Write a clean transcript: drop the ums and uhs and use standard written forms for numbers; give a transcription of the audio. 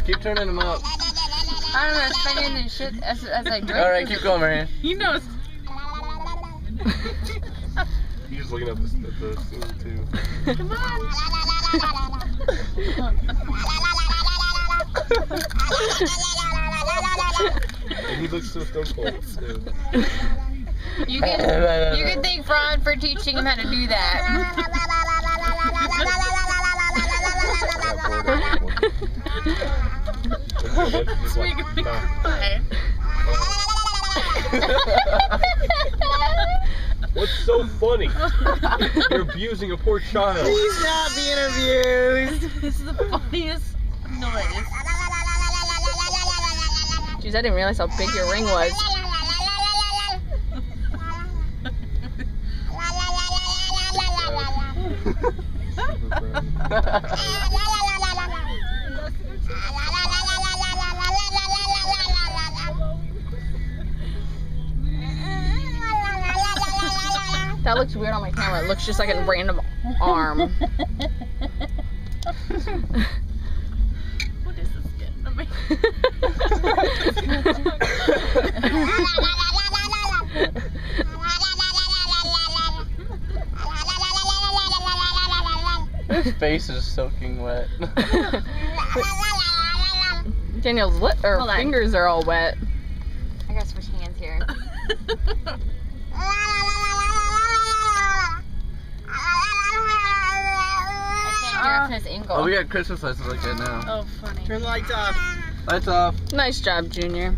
Keep turning them up. I don't know, spinning and shit as I drink. Alright, keep going, Marianne. He knows. He's just looking at the scene too. Come on. And he looks so stone cold too. You can thank Ron for teaching him how to do that. It's making me cry. What's so funny? You're abusing a poor child. He's not being abused. This is the funniest noise. Jeez, I didn't realize how big your ring was. That looks weird on my camera. It looks just like a random arm. What is this getting to me? His face is soaking wet. Daniel's fingers are all wet. I gotta switch hands here. His ankle. Oh, we got Christmas lights to look at now. Oh, funny. Turn the lights off. Lights off. Nice job, Junior.